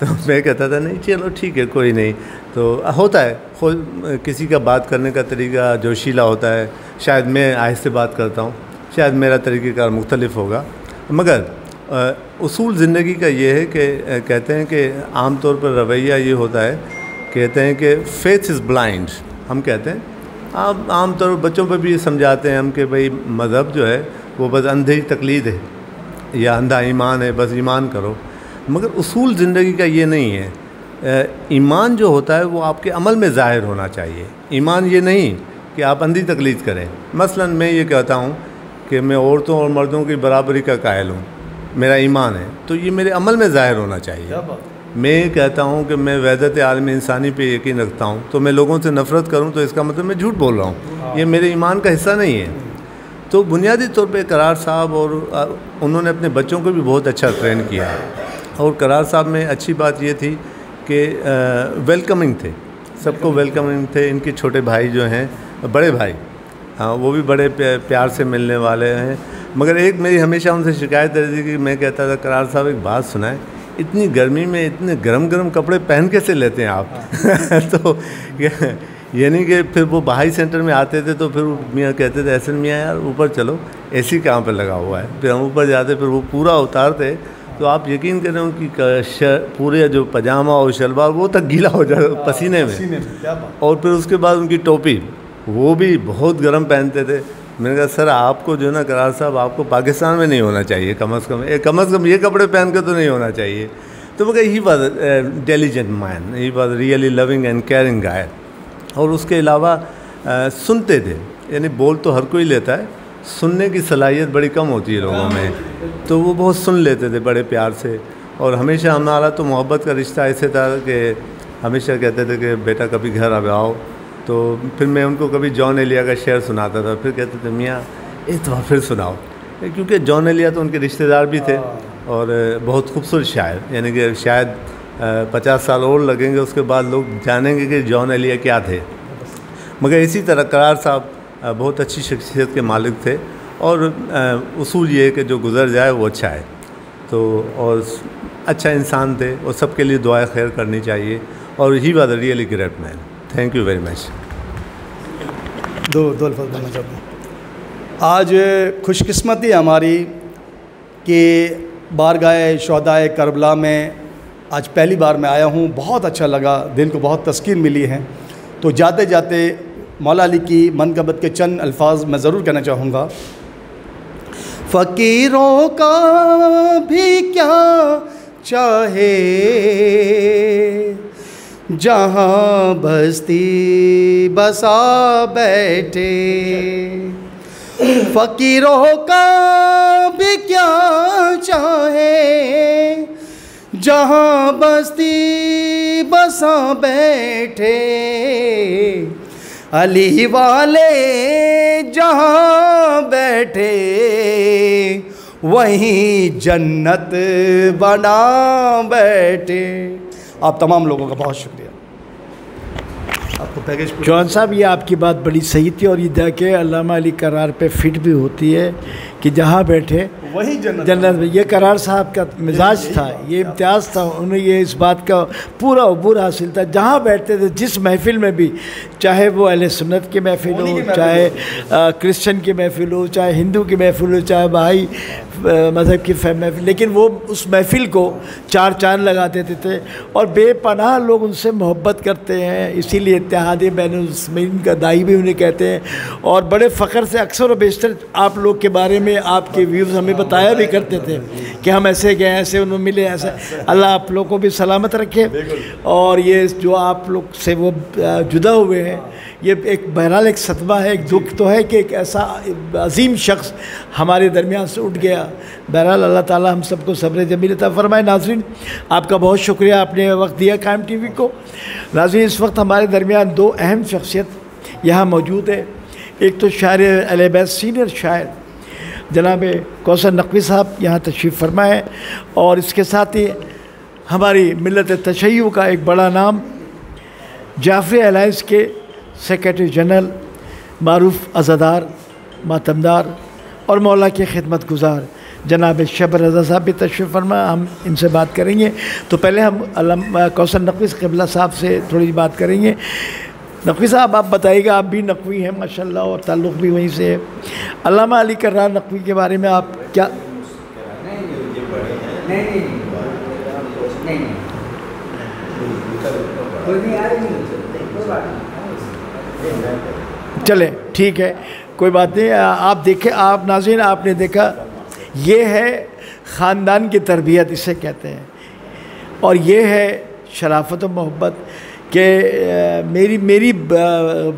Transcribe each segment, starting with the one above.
تو میں کہتا تھا نہیں چلو ٹھیک ہے کوئی نہیں. تو ہوتا ہے کسی کا بات کرنے کا طریقہ جوشیلا ہوتا ہے, شاید میں آہستہ بات کرتا ہوں, شاید میرا طریقہ کار مختلف ہوگا, مگر اصول زندگی کا یہ ہے کہ کہتے ہیں کہ عام طور پر رویہ یہ ہوتا ہے, کہتے ہیں کہ فیتھ از بلائنڈ. ہم کہتے ہیں عام طور پر بچوں پہ بھی یہ سمجھاتے ہیں ہم کہ بھئی مذہب جو ہے وہ بس اندھی تقلید ہے یا اندھا ایمان ہے, بس ایمان کرو. مگر اصول زندگی کا یہ نہیں ہے. ایمان جو ہوتا ہے وہ آپ کے عمل میں ظاہر ہونا چاہیے. ایمان یہ نہیں کہ آپ اندھی تقلید کریں. مثلا میں یہ کہتا ہوں کہ میں عورتوں اور مردوں کی برابری کا قائل ہوں, میرا ایمان ہے, تو یہ میرے عمل میں ظاہر ہونا چاہیے. میں کہتا ہوں کہ میں وحدت عالم انسانی پہ یقین رکھتا ہوں, تو میں لوگوں سے نفرت کروں تو اس کا مطلب میں جھوٹ بول رہا ہوں, یہ میرے ایمان کا حصہ نہیں ہے. تو بنیادی طور پہ قرار صاحب اور انہوں نے اپنے بچوں کو بھی بہت اچھا ٹرین کیا ہے. اور قرار صاحب میں اچھی بات یہ تھی کہ ویلکمنگ تھے, سب کو ویلکمنگ تھے. ان کے چھوٹے بھائی جو ہیں, بڑے بھائی, ہاں وہ بھی بڑے پیار سے ملنے والے ہیں. مگر ایک میری ہمیشہ ان سے شکایت رہتی تھی کہ میں کہتا تھا قرار صاحب ایک بات سنائیں, اتنی گرمی میں اتنے گرم گرم کپڑے پہن کیسے لیتے ہیں آپ؟ تو یعنی کہ پھر وہ بہائی سینٹر میں آتے تھے تو پھر میاں کہتے تھے احسن میاں یار اوپر چلو, اے سی کہاں پہ لگا ہوا ہے. پھر ہم اوپر جاتے, پھر وہ پورا اتارتے تو آپ یقین کریں ان کی پورے جو پاجامہ اور شلوار وہ تک گیلا ہو جاتا پسینے میں. اور پھر اس کے بعد ان کی ٹوپی وہ بھی بہت گرم پہنتے تھے. میں نے کہا سر آپ کو جو ہے نا قرار صاحب آپ کو پاکستان میں نہیں ہونا چاہیے, کم از کم یہ کپڑے پہن کے تو نہیں ہونا چاہیے. تو وہ کہ he was diligent man, he was really loving and caring guy. اور اس کے علاوہ سنتے تھے, یعنی بول تو ہر کوئی لیتا ہے, سننے کی صلاحیت بڑی کم ہوتی ہے لوگوں میں, تو وہ بہت سن لیتے تھے بڑے پیار سے. اور ہمیشہ ہمارا تو محبت کا رشتہ ایسے تھا کہ ہمیشہ کہتے تھے کہ بیٹا کبھی گھر اب آؤ. تو پھر میں ان کو کبھی جان ایلیا کا شعر سناتا تھا, پھر کہتے تھے میاں ایک دفعہ پھر سناؤ, کیونکہ جان ایلیا تو ان کے رشتہ دار بھی تھے اور بہت خوبصورت شاعر, یعنی کہ شاید 50 سال اور لگیں گے اس کے بعد لوگ جانیں گے کہ جان ایلیا کیا تھے. مگر اسی طرح قرار صاحب بہت اچھی شخصیت کے مالک تھے, اور اصول یہ ہے کہ جو گزر جائے وہ اچھا ہے. تو اور اچھا انسان تھے, اور سب کے لیے دعائیں خیر کرنی چاہیے. اور he was a really great man. Thank you very much. دو الفاظ بولنا چاہتا ہوں. آج خوش قسمتی ہماری کہ بارگاہ شہدائے کربلا میں آج پہلی بار میں آیا ہوں. بہت اچھا لگا, دل کو بہت تسکین ملی ہے. تو جاتے جاتے مولا علی کی منقبت کے چند الفاظ میں ضرور کہنا چاہوں گا. فقیروں کا بھی کیا چاہے جہاں بستی بسا بیٹھے, فقیروں کا بھی کیا چاہے جہاں بستی بسا بیٹھے, علی والے جہاں بیٹھے وہیں جنت بنا بیٹھے. آپ تمام لوگوں کا بہت شکریہ. آپ کو پیکیج جوان صاحب یہ آپ کی بات بڑی صحیح تھی, اور یہ دیکھیں علامہ علی قرار پہ فٹ بھی ہوتی ہے کہ جہاں بیٹھے وہی جنت میں. یہ قرار صاحب کا مزاج تھا, یہ امتیاز تھا, انہیں یہ اس بات کا پورا عبور حاصل تھا. جہاں بیٹھتے تھے جس محفل میں بھی, چاہے وہ اہل سنت کی محفل ہو, چاہے کرسچن کی محفل ہو, چاہے ہندو کی محفل ہو, چاہے بھائی مذہب کی محفل, لیکن وہ اس محفل کو چار چاند لگا دیتے تھے. اور بے پناہ لوگ ان سے محبت کرتے ہیں, اسی لیے اتحاد بین المسلمین کا داعی بھی انہیں کہتے ہیں. اور بڑے فخر سے اکثر و بیشتر آپ لوگ کے بارے میں آپ کے ویوز ہمیں بتایا بھی کرتے تھے کہ ہم ایسے گئے, ایسے انہوں ملے, ایسے. اللہ آپ لوگ کو بھی سلامت رکھے. اور یہ جو آپ لوگ سے وہ جدا ہوئے ہیں, یہ ایک بہرحال ایک صدمہ ہے, ایک دکھ تو ہے کہ ایک ایسا عظیم شخص ہمارے درمیان سے اٹھ گیا. بہرحال اللہ تعالی ہم سب کو صبر جمیل عطا فرمائے. ناظرین آپ کا بہت شکریہ, آپ نے وقت دیا قائم ٹی وی کو. ناظرین اس وقت ہمارے درمیان دو اہم شخصیت یہاں موجود ہے. ایک تو شاعر اہل بیت سینئر شاعر جناب کوثر نقوی صاحب یہاں تشریف فرما ہے, اور اس کے ساتھ ہی ہماری ملت تشیع کا ایک بڑا نام جعفری الائنس کے سیکریٹری جنرل, معروف عزادار, ماتمدار اور مولا کے خدمت گزار جناب شبر رضا صاحب بھی تشریف فرما، ہم ان سے بات کریں گے۔ تو پہلے ہم علامہ کوثر نقوی قبلہ صاحب سے تھوڑی بات کریں گے۔ نقوی صاحب آپ بتائیے گا، آپ بھی نقوی ہیں ماشاءاللہ اور تعلق بھی وہیں سے ہے۔ علامہ علی کرار نقوی کے بارے میں آپ کیا؟ چلیں ٹھیک ہے، کوئی بات نہیں۔ آپ دیکھیں، آپ ناظرین آپ نے دیکھا، یہ ہے خاندان کی تربیت اسے کہتے ہیں، اور یہ ہے شرافت و محبت کہ میری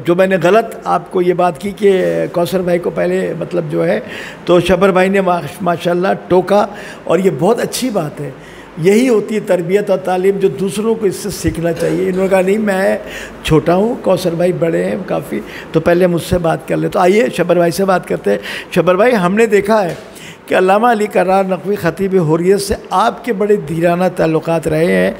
جو میں نے غلط آپ کو یہ بات کی کہ کوثر بھائی کو پہلے مطلب جو ہے تو شبر بھائی نے ماشاءاللہ ٹوکا، اور یہ بہت اچھی بات ہے۔ یہی ہوتی ہے تربیت اور تعلیم جو دوسروں کو اس سے سیکھنا چاہیے۔ انہوں نے کہا نہیں میں چھوٹا ہوں، کوثر بھائی بڑے ہیں کافی، تو پہلے مجھ سے بات کر لیں۔ تو آئیے شبر بھائی سے بات کرتے ہیں۔ شبر بھائی، ہم نے دیکھا ہے کہ علامہ علی کرار نقوی خطیب حریت سے آپ کے بڑے دیرانہ تعلقات رہے ہیں،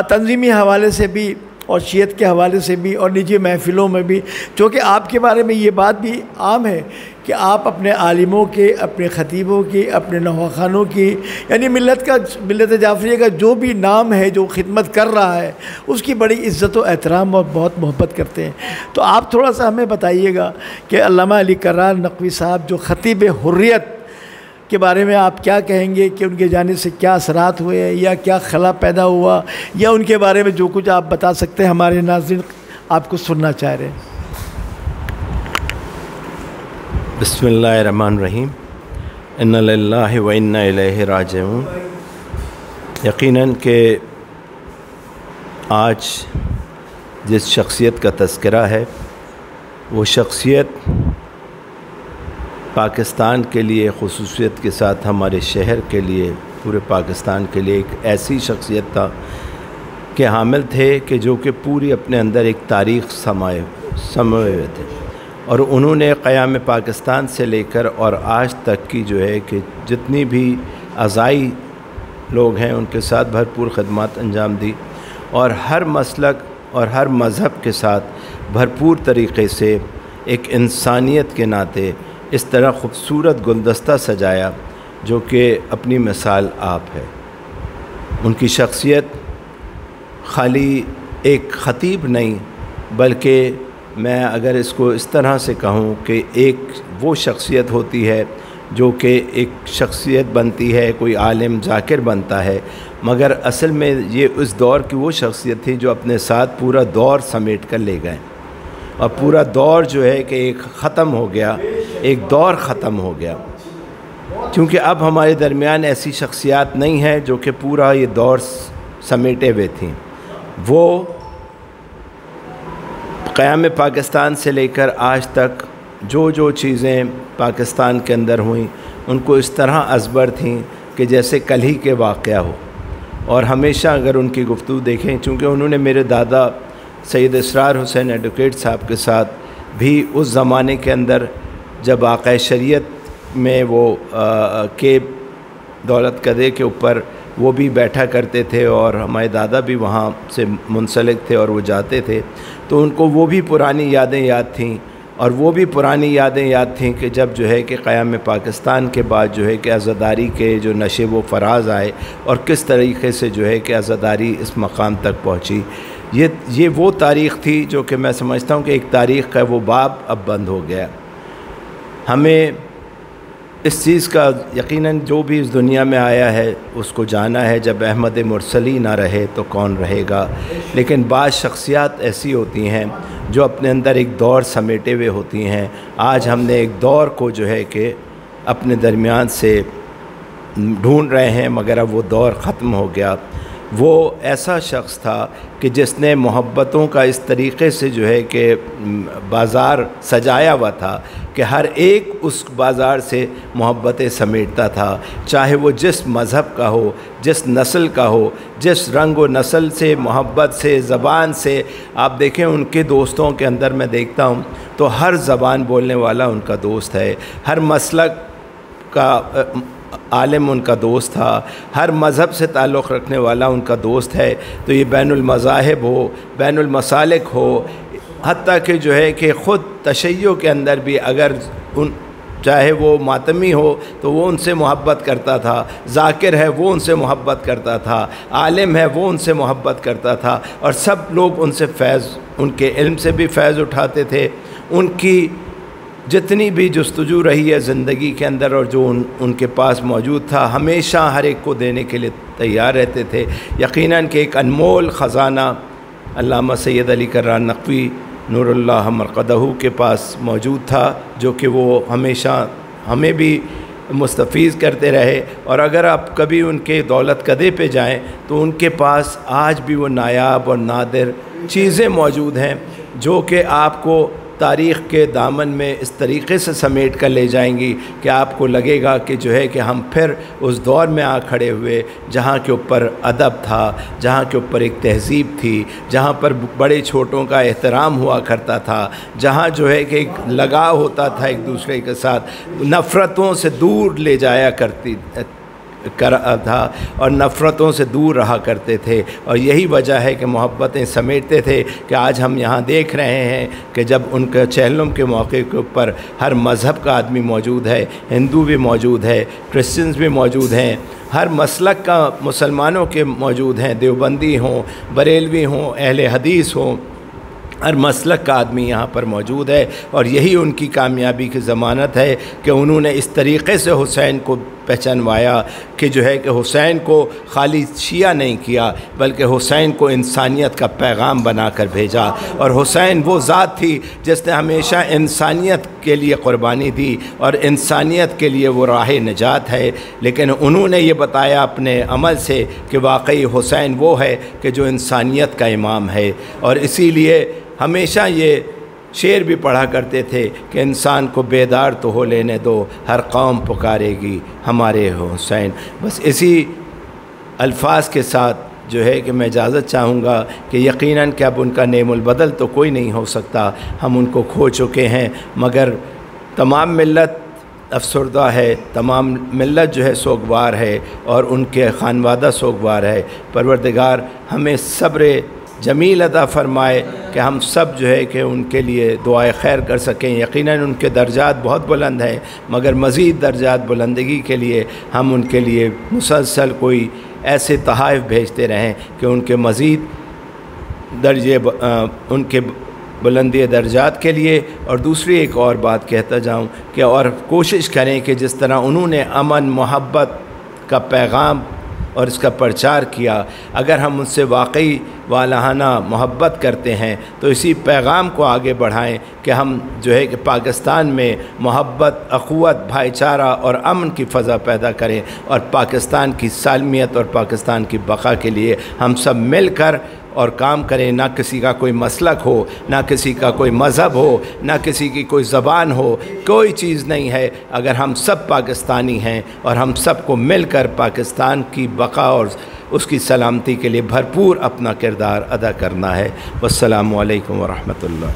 تنظیمی حوالے سے بھی اور شیعت کے حوالے سے بھی اور نجی محفلوں میں بھی، چونکہ آپ کے بارے میں یہ بات بھی عام ہے کہ آپ اپنے عالموں کے، اپنے خطیبوں کی، اپنے نواخانوں کی، یعنی ملت جعفریہ کا جو بھی نام ہے جو خدمت کر رہا ہے اس کی بڑی عزت و احترام اور بہت محبت کرتے ہیں۔ تو آپ تھوڑا سا ہمیں بتائیے گا کہ علامہ علی کرار نقوی صاحب جو خطیب حریت کے بارے میں آپ کیا کہیں گے، کہ ان کے جانے سے کیا اثرات ہوئے یا کیا خلا پیدا ہوا، یا ان کے بارے میں جو کچھ آپ بتا سکتے ہیں، ہمارے ناظرین آپ کو سننا چاہ رہے ہیں۔ بسم اللہ الرحمن الرحیم، انا للہ و انا الیہ راجعون۔ یقیناً کہ آج جس شخصیت کا تذکرہ ہے وہ شخصیت پاکستان کے لیے، خصوصیت کے ساتھ ہمارے شہر کے لیے، پورے پاکستان کے لیے ایک ایسی شخصیت تھا کہ حامل تھے کہ جو کہ پوری اپنے اندر ایک تاریخ سمائے ہوئے تھے، اور انہوں نے قیام پاکستان سے لے کر اور آج تک کی جو ہے کہ جتنی بھی اعضائی لوگ ہیں ان کے ساتھ بھرپور خدمات انجام دی، اور ہر مسلک اور ہر مذہب کے ساتھ بھرپور طریقے سے ایک انسانیت کے ناطے اس طرح خوبصورت گلدستہ سجایا جو کہ اپنی مثال آپ ہے۔ ان کی شخصیت خالی ایک خطیب نہیں، بلکہ میں اگر اس کو اس طرح سے کہوں کہ ایک وہ شخصیت ہوتی ہے جو کہ ایک شخصیت بنتی ہے، کوئی عالم ذاکر بنتا ہے، مگر اصل میں یہ اس دور کی وہ شخصیت تھی جو اپنے ساتھ پورا دور سمیٹ کر لے گئے، اور پورا دور جو ہے کہ ایک ختم ہو گیا، ایک دور ختم ہو گیا، کیونکہ اب ہمارے درمیان ایسی شخصیات نہیں ہیں جو کہ پورا یہ دور سمیٹے ہوئے تھیں۔ وہ قیام پاکستان سے لے کر آج تک جو چیزیں پاکستان کے اندر ہوئیں ان کو اس طرح ازبر تھیں کہ جیسے کل ہی کے واقعہ ہو، اور ہمیشہ اگر ان کی گفتگو دیکھیں، چونکہ انہوں نے میرے دادا سید اسرار حسین ایڈوکیٹ صاحب کے ساتھ بھی اس زمانے کے اندر جب آقا شریعت میں وہ کے دولت قدے کے اوپر وہ بھی بیٹھا کرتے تھے، اور ہمارے دادا بھی وہاں سے منسلک تھے اور وہ جاتے تھے، تو ان کو وہ بھی پرانی یادیں یاد تھیں، اور وہ بھی پرانی یادیں یاد تھیں کہ جب جو ہے کہ قیام پاکستان کے بعد جو ہے کہ عزاداری کے جو نشے و فراز آئے اور کس طریقے سے جو ہے کہ عزاداری اس مقام تک پہنچی۔ یہ وہ تاریخ تھی جو کہ میں سمجھتا ہوں کہ ایک تاریخ کا وہ باب اب بند ہو گیا۔ ہمیں اس چیز کا یقیناً جو بھی اس دنیا میں آیا ہے اس کو جانا ہے، جب احمد مرسلی نہ رہے تو کون رہے گا، لیکن بعض شخصیات ایسی ہوتی ہیں جو اپنے اندر ایک دور سمیٹے ہوئے ہوتی ہیں۔ آج ہم نے ایک دور کو جو ہے کہ اپنے درمیان سے ڈھونڈ رہے ہیں، مگر اب وہ دور ختم ہو گیا۔ وہ ایسا شخص تھا کہ جس نے محبتوں کا اس طریقے سے جو ہے کہ بازار سجایا ہوا تھا کہ ہر ایک اس بازار سے محبتیں سمیٹتا تھا، چاہے وہ جس مذہب کا ہو، جس نسل کا ہو، جس رنگ و نسل سے، محبت سے، زبان سے۔ آپ دیکھیں ان کے دوستوں کے اندر میں دیکھتا ہوں تو ہر زبان بولنے والا ان کا دوست ہے، ہر مسلک کا عالم ان کا دوست تھا، ہر مذہب سے تعلق رکھنے والا ان کا دوست ہے۔ تو یہ بین المذاہب ہو، بین المسالک ہو، حتیٰ کہ جو ہے کہ خود تشیع کے اندر بھی اگر چاہے وہ ماتمی ہو تو وہ ان سے محبت کرتا تھا، ذاکر ہے وہ ان سے محبت کرتا تھا، عالم ہے وہ ان سے محبت کرتا تھا، اور سب لوگ ان سے فیض، ان کے علم سے بھی فیض اٹھاتے تھے۔ ان کی جتنی بھی جستجو رہی ہے زندگی کے اندر اور جو ان کے پاس موجود تھا، ہمیشہ ہر ایک کو دینے کے لیے تیار رہتے تھے۔ یقیناً کہ ایک انمول خزانہ علامہ سید علی کرار نقوی نور اللہ مرقدہ کے پاس موجود تھا، جو کہ وہ ہمیشہ ہمیں بھی مستفیض کرتے رہے۔ اور اگر آپ کبھی ان کے دولت کدے پہ جائیں تو ان کے پاس آج بھی وہ نایاب اور نادر چیزیں موجود ہیں جو کہ آپ کو تاریخ کے دامن میں اس طریقے سے سمیٹ کر لے جائیں گی کہ آپ کو لگے گا کہ جو ہے کہ ہم پھر اس دور میں آ کھڑے ہوئے جہاں کے اوپر ادب تھا، جہاں کے اوپر ایک تہذیب تھی، جہاں پر بڑے چھوٹوں کا احترام ہوا کرتا تھا، جہاں جو ہے کہ ایک لگاؤ ہوتا تھا ایک دوسرے کے ساتھ، نفرتوں سے دور لے جایا تھا اور نفرتوں سے دور رہا کرتے تھے۔ اور یہی وجہ ہے کہ محبتیں سمیٹتے تھے کہ آج ہم یہاں دیکھ رہے ہیں کہ جب ان کے چہلم کے موقع کے اوپر ہر مذہب کا آدمی موجود ہے، ہندو بھی موجود ہے، کرسچنز بھی موجود ہیں، ہر مسلک کا مسلمانوں کے موجود ہیں، دیوبندی ہوں، بریلوی ہوں، اہل حدیث ہوں، ہر مسلک کا آدمی یہاں پر موجود ہے۔ اور یہی ان کی کامیابی کی ضمانت ہے کہ انہوں نے اس طریقے سے حسین کو پہچانوایا کہ جو ہے کہ حسین کو خالی شیعہ نہیں کیا بلکہ حسین کو انسانیت کا پیغام بنا کر بھیجا۔ اور حسین وہ ذات تھی جس نے ہمیشہ انسانیت کے لیے قربانی دی اور انسانیت کے لیے وہ راہ نجات ہے۔ لیکن انہوں نے یہ بتایا اپنے عمل سے کہ واقعی حسین وہ ہے کہ جو انسانیت کا امام ہے، اور اسی لیے ہمیشہ یہ شعر بھی پڑھا کرتے تھے کہ انسان کو بیدار تو ہو لینے دو، ہر قوم پکارے گی ہمارے حسین۔ بس اسی الفاظ کے ساتھ جو ہے کہ میں اجازت چاہوں گا کہ یقیناً کہ اب ان کا نعم البدل تو کوئی نہیں ہو سکتا، ہم ان کو کھو چکے ہیں، مگر تمام ملت افسردہ ہے، تمام ملت جو ہے سوگوار ہے اور ان کے خانوادہ سوگوار ہے۔ پروردگار ہمیں صبر جمیل عطا فرمائے کہ ہم سب جو ہے کہ ان کے لیے دعائے خیر کر سکیں۔ یقیناً ان کے درجات بہت بلند ہیں، مگر مزید درجات بلندگی کے لیے ہم ان کے لیے مسلسل کوئی ایسے تحائف بھیجتے رہیں کہ ان کے مزید درجے ان کے بلندی درجات کے لیے۔ اور دوسری ایک اور بات کہتا جاؤں کہ اور کوشش کریں کہ جس طرح انہوں نے امن محبت کا پیغام اور اس کا پرچار کیا، اگر ہم ان سے واقعی والہانہ محبت کرتے ہیں تو اسی پیغام کو آگے بڑھائیں کہ ہم جو ہے کہ پاکستان میں محبت، اخوت، بھائی چارہ اور امن کی فضا پیدا کریں، اور پاکستان کی سالمیت اور پاکستان کی بقا کے لیے ہم سب مل کر اور کام کریں۔ نہ کسی کا کوئی مسلک ہو، نہ کسی کا کوئی مذہب ہو، نہ کسی کی کوئی زبان ہو، کوئی چیز نہیں ہے، اگر ہم سب پاکستانی ہیں اور ہم سب کو مل کر پاکستان کی بقا اور اس کی سلامتی کے لیے بھرپور اپنا کردار ادا کرنا ہے۔ والسلام علیکم ورحمۃ اللہ۔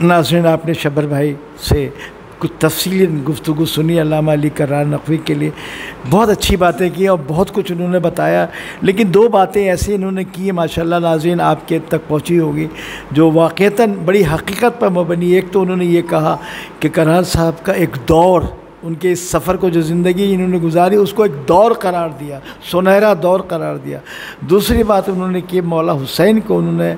ناظرین، آپ نے شبر بھائی سے کچھ تفصیلی گفتگو سنی علامہ علی کرار نقوی کے لیے، بہت اچھی باتیں کی اور بہت کچھ انہوں نے بتایا، لیکن دو باتیں ایسی انہوں نے کی ماشاءاللہ ناظرین آپ کے تک پہنچی ہوگی جو واقعتاً بڑی حقیقت پر مبنی۔ ایک تو انہوں نے یہ کہا کہ کرار صاحب کا ایک دور، ان کے اس سفر کو جو زندگی انہوں نے گزاری اس کو ایک دور قرار دیا، سنہرا دور قرار دیا۔ دوسری بات انہوں نے کہ مولا حسین کو انہوں نے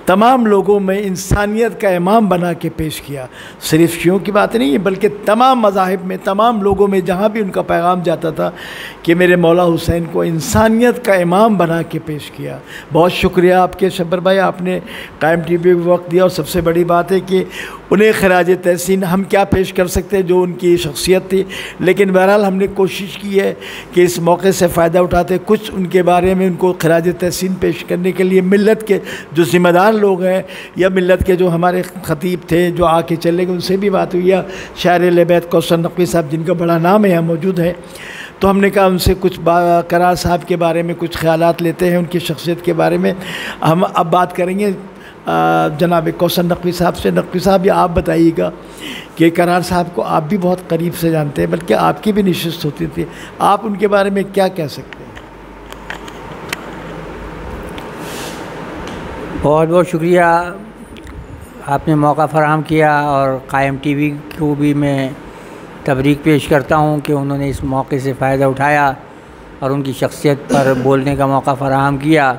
تمام لوگوں میں انسانیت کا امام بنا کے پیش کیا۔ صرف شیعوں کی بات نہیں ہے بلکہ تمام مذاہب میں، تمام لوگوں میں جہاں بھی ان کا پیغام جاتا تھا کہ میرے مولا حسین کو انسانیت کا امام بنا کے پیش کیا۔ بہت شکریہ آپ کے شبر بھائی، آپ نے قائم ٹی وی کو وقت دیا، اور سب سے بڑی بات ہے کہ انہیں خراج تحسین ہم کیا پیش کر سکتے ہیں جو ان کی شخصیت تھی، لیکن بہرحال ہم نے کوشش کی ہے کہ اس موقع سے فائدہ اٹھاتے کچھ ان کے بارے میں ان کو خراج تحسین پیش کرنے کے لیے ملت کے جو ذمہ دار لوگ ہیں یا ملت کے جو ہمارے خطیب تھے جو آ کے چلے گئے ان سے بھی بات ہوئی، یا شاعر اہل بیت کوثر نقوی صاحب جن کا بڑا نام ہے یہاں موجود ہے، تو ہم نے کہا ان سے کچھ کرار صاحب کے بارے میں کچھ خیالات لیتے ہیں، ان کی شخصیت کے بارے میں۔ ہم اب بات کریں گے جناب کوثر نقوی صاحب سے۔ نقوی صاحب یہ آپ بتائیے گا کہ کرار صاحب کو آپ بھی بہت قریب سے جانتے ہیں، بلکہ آپ کی بھی نشست ہوتی تھی، آپ ان کے بارے میں کیا کہہ سکتے ہیں؟ بہت بہت شکریہ آپ نے موقع فراہم کیا، اور قائم ٹی وی کو بھی میں تبریک پیش کرتا ہوں کہ انہوں نے اس موقع سے فائدہ اٹھایا اور ان کی شخصیت پر بولنے کا موقع فراہم کیا۔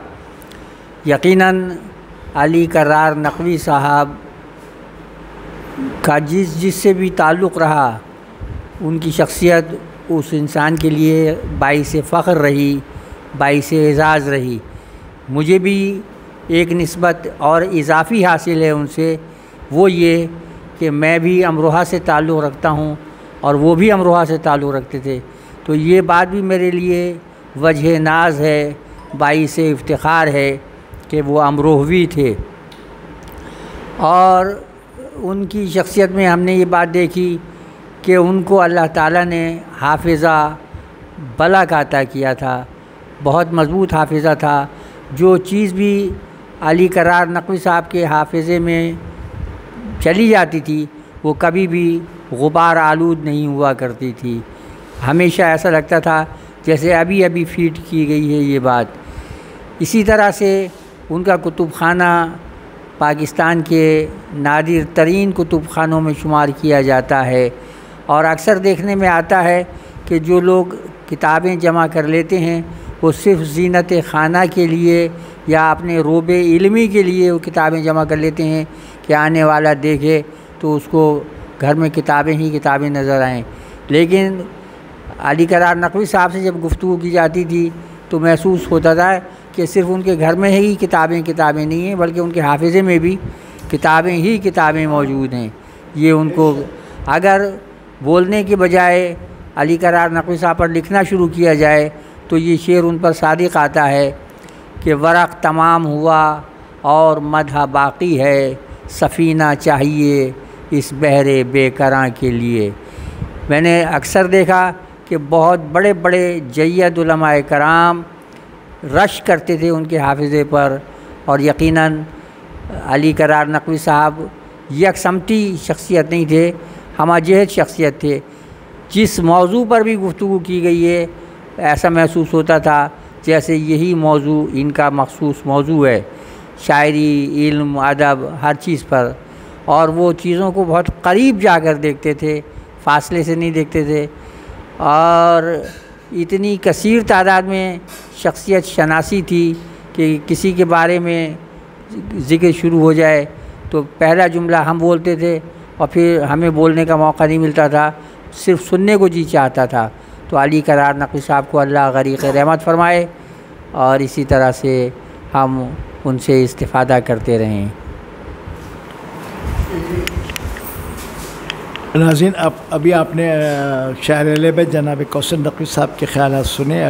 یقیناً علی کرار نقوی صاحب کا جس سے بھی تعلق رہا، ان کی شخصیت اس انسان کے لیے باعث فخر رہی، باعث اعزاز رہی۔ مجھے بھی ایک نسبت اور اضافی حاصل ہے ان سے، وہ یہ کہ میں بھی امروہہ سے تعلق رکھتا ہوں اور وہ بھی امروہہ سے تعلق رکھتے تھے، تو یہ بات بھی میرے لیے وجہ ناز ہے، باعث افتخار ہے کہ وہ امروہوی تھے۔ اور ان کی شخصیت میں ہم نے یہ بات دیکھی کہ ان کو اللہ تعالیٰ نے حافظہ بلا کا عطا کیا تھا، بہت مضبوط حافظہ تھا۔ جو چیز بھی علی کرار نقوی صاحب کے حافظے میں چلی جاتی تھی وہ کبھی بھی غبار آلود نہیں ہوا کرتی تھی، ہمیشہ ایسا لگتا تھا جیسے ابھی فیڈ کی گئی ہے یہ بات۔ اسی طرح سے ان کا کتب خانہ پاکستان کے نادر ترین کتب خانوں میں شمار کیا جاتا ہے، اور اکثر دیکھنے میں آتا ہے کہ جو لوگ کتابیں جمع کر لیتے ہیں وہ صرف زینت خانہ کے لیے یا اپنے روب علمی کے لیے وہ کتابیں جمع کر لیتے ہیں کہ آنے والا دیکھے تو اس کو گھر میں کتابیں ہی کتابیں نظر آئیں۔ لیکن علی کرار نقوی صاحب سے جب گفتگو کی جاتی تھی تو محسوس ہوتا تھا کہ صرف ان کے گھر میں ہی کتابیں نہیں ہیں، بلکہ ان کے حافظے میں بھی کتابیں موجود ہیں۔ یہ ان کو اگر بولنے کے بجائے علی کرار نقوی صاحب پر لکھنا شروع کیا جائے تو یہ شعر ان پر صادق آتا ہے کہ ورق تمام ہوا اور مدح باقی ہے، سفینہ چاہیے اس بحر بے کراں کے لیے۔ میں نے اکثر دیکھا کہ بہت بڑے بڑے جید علماء کرام رش کرتے تھے ان کے حافظے پر، اور یقیناً علی کرار نقوی صاحب یک سمتی شخصیت نہیں تھے، ہمہ جہت شخصیت تھے۔ جس موضوع پر بھی گفتگو کی گئی ہے ایسا محسوس ہوتا تھا جیسے یہی موضوع ان کا مخصوص موضوع ہے، شاعری، علم، ادب، ہر چیز پر، اور وہ چیزوں کو بہت قریب جا کر دیکھتے تھے، فاصلے سے نہیں دیکھتے تھے۔ اور اتنی کثیر تعداد میں شخصیت شناسی تھی کہ کسی کے بارے میں ذکر شروع ہو جائے تو پہلا جملہ ہم بولتے تھے اور پھر ہمیں بولنے کا موقع نہیں ملتا تھا، صرف سننے کو جی چاہتا تھا۔ تو علی کرار نقوی صاحب کو اللہ غریق رحمت فرمائے، اور اسی طرح سے ہم ان سے استفادہ کرتے رہیں۔ ناظرین، ابھی آپ نے شاعر اہل بیت جناب کوثر نقوی صاحب کے خیالات سنے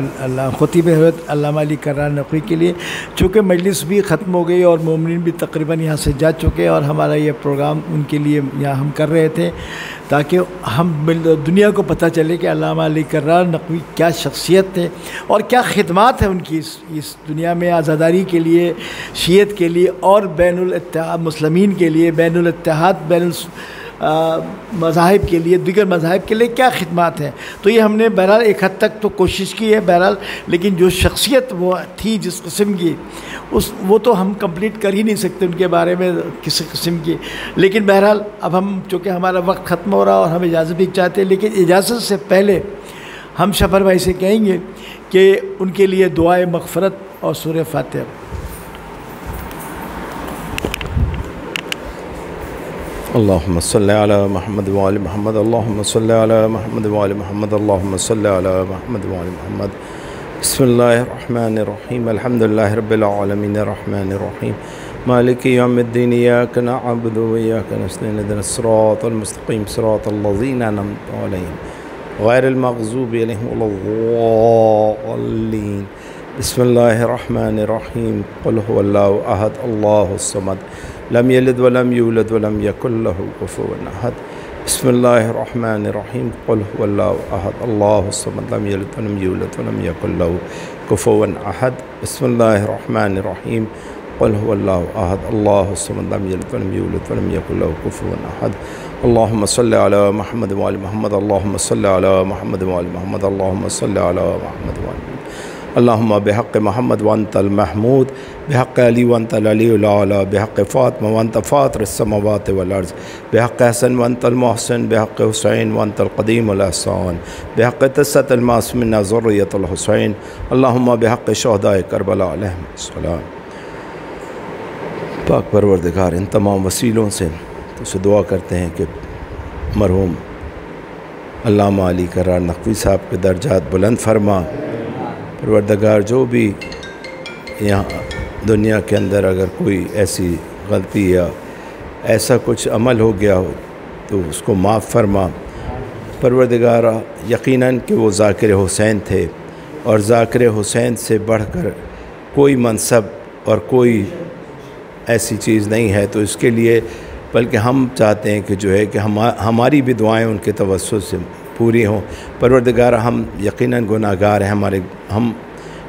خطیب حضرت علامہ علی کرار نقوی کے لیے۔ چونکہ مجلس بھی ختم ہو گئی اور مومنین بھی تقریباً یہاں سے جا چکے، اور ہمارا یہ پروگرام ان کے لیے یہاں ہم کر رہے تھے تاکہ ہم دنیا کو پتہ چلے کہ علامہ علی کرار نقوی کیا شخصیت تھے اور کیا خدمات ہیں ان کی اس دنیا میں آزاداری کے لیے، شیعت کے لیے، اور بین الاتحاد مسلمین کے لیے، بین الاتحاد بین مذاہب کے لیے، دیگر مذاہب کے لیے کیا خدمات ہیں۔ تو یہ ہم نے بہرحال ایک حد تک تو کوشش کی ہے بہرحال، لیکن جو شخصیت وہ تھی جس قسم کی وہ تو ہم کمپلیٹ کر ہی نہیں سکتے ان کے بارے میں کسی قسم کی۔ لیکن بہرحال اب ہم چونکہ ہمارا وقت ختم ہو رہا اور ہم اجازت بھی چاہتے ہیں، لیکن اجازت سے پہلے ہم شفر بھائی سے کہیں گے کہ ان کے لیے دعائے مغفرت اور سورہ فاتحہ۔ اللہم صلی علی محمد وآل محمد، اللہم صلی علی محمد وآل محمد، اللہم صلی علی محمد وآل محمد۔ بسم اللہ الرحمن الرحیم، الحمدللہ رب العالمین، الرحمن الرحیم، مالک یوم الدین، ایاک نعبد و ایاک نستعین، اہدنا الصراط المستقیم، صراط الذین انعمت علیہم غیر المغضوب علیہم ولا الضالین۔ بسم اللہ الرحمن الرحیم، قل هو اللہ احد اللہ الصمد لم یلد ولم یولد ولم یکن له کفوا احد۔ بسم اللہ الرحمن الرحیم، قل هو اللہ احد اللہ الصمد لم یلد ولم یولد ولم یکن له کفوا احد۔ بسم اللہ الرحمن الرحیم، قل هو اللہ احد اللہ الصمد لم یلد ولم یولد ولم یکن له کفوا احد۔ اللہم صلی علی محمد وآل محمد، اللہم صلی علی محمد وآل محمد، اللہم صلی علی محمد وآل محمد، اللہم بحق محمد وانت المحمود بحق علی وانت العلی الاعلیٰ بحق فاطمہ وانت فاطر السماوات والارض بحق حسن وانت المحسن بحق حسین وانت القدیم الاحسان بحق تست المعصومین ذریۃ الحسین اللہم بحق شہداء کربلا علیہم السلام۔ پاک پروردگار ان تمام وسیلوں سے تو سے دعا کرتے ہیں کہ مرحوم علامہ علی کرار نقوی صاحب کے درجات بلند فرما۔ پروردگار جو بھی یہاں دنیا کے اندر اگر کوئی ایسی غلطی یا ایسا کچھ عمل ہو گیا ہو تو اس کو معاف فرما۔ پروردگار یقیناً کہ وہ ذاکر حسین تھے اور ذاکر حسین سے بڑھ کر کوئی منصب اور کوئی ایسی چیز نہیں ہے، تو اس کے لیے بلکہ ہم چاہتے ہیں کہ جو ہے کہ ہماری بھی دعائیں ان کے توسل سے پوری ہوں۔ پروردگار ہم یقیناً گناہ گار ہیں، ہم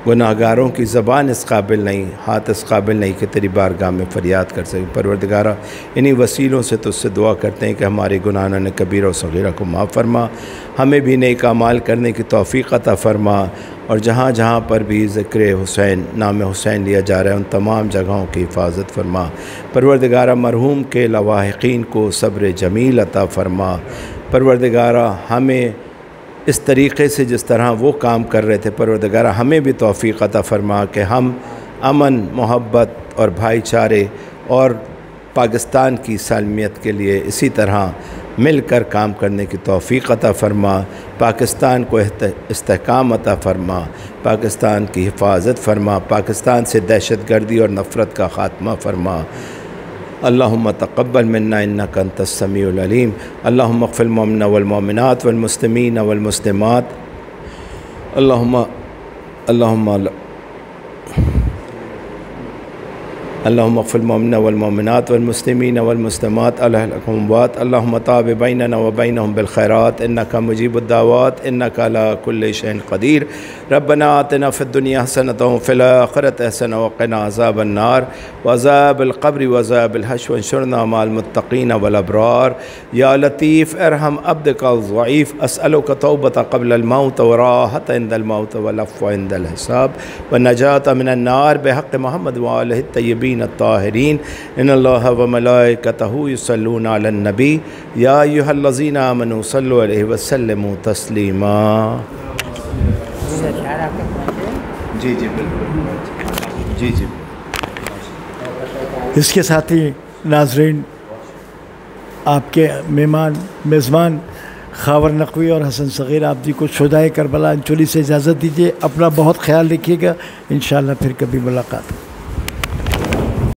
گناہ گاروں کی زبان اس قابل نہیں، ہاتھ اس قابل نہیں کہ تیری بارگاہ میں فریاد کر سکیں۔ پروردگار انہی وسیلوں سے تجھ سے دعا کرتے ہیں کہ ہمارے گناہان کبیرہ و صغیرہ کو معاف فرما، ہمیں بھی نیک اعمال کرنے کی توفیق عطا فرما، اور جہاں جہاں پر بھی ذکر حسین، نام حسین لیا جا رہا ہے ان تمام جگہوں کی حفاظت فرما۔ پروردگار مرحوم کے لواحقین کو صبر جمیل عطا فرما۔ پروردگار ہمیں اس طریقے سے جس طرح وہ کام کر رہے تھے، پروردگار ہمیں بھی توفیق عطا فرما کہ ہم امن، محبت اور بھائی چارے اور پاکستان کی سالمیت کے لیے اسی طرح مل کر کام کرنے کی توفیق عطا فرما۔ پاکستان کو استحکام عطا فرما، پاکستان کی حفاظت فرما، پاکستان سے دہشت گردی اور نفرت کا خاتمہ فرما۔ اللہم تقبل منا انک انت السمیع العلیم۔ اللہم اغفر للمؤمنین والمؤمنات والمسلمین والمسلمات۔ اللہم اغفر للمؤمنین والمؤمنات والمسلمین والمسلمات الاموات۔ اللہم تاب بیننا وبینہم بالخیرات انک مجیب الدعوات انک علی کل شیء قدیر۔ ربنا آتنا فی الدنیا حسنۃ وفی الآخرۃ حسنۃ وقنا عذاب النار وعذاب القبر وعذاب الحشر وانشرنا مع المتقین والابرار۔ یا لطیف ارحم عبدک الضعیف، اسألک توبۃ قبل الموت وراحۃ عند الموت والعفو عند الحساب والنجاۃ من النار بحق محمد وآلہ الطیبین الطاہرین۔ ان اللہ وملائکتہ یصلون علی النبی یا ایھا الذین آمنوا صلوا علیہ وسلموا تسلیما۔ جی بالکل، جی اس کے ساتھ ہی ناظرین، آپ کے میزبان خاور نقوی اور حسن صغیر آپ جی کو شہدائے کربلا انچولی سے اجازت دیجیے۔ اپنا بہت خیال رکھیے گا، انشاءاللہ پھر کبھی ملاقات۔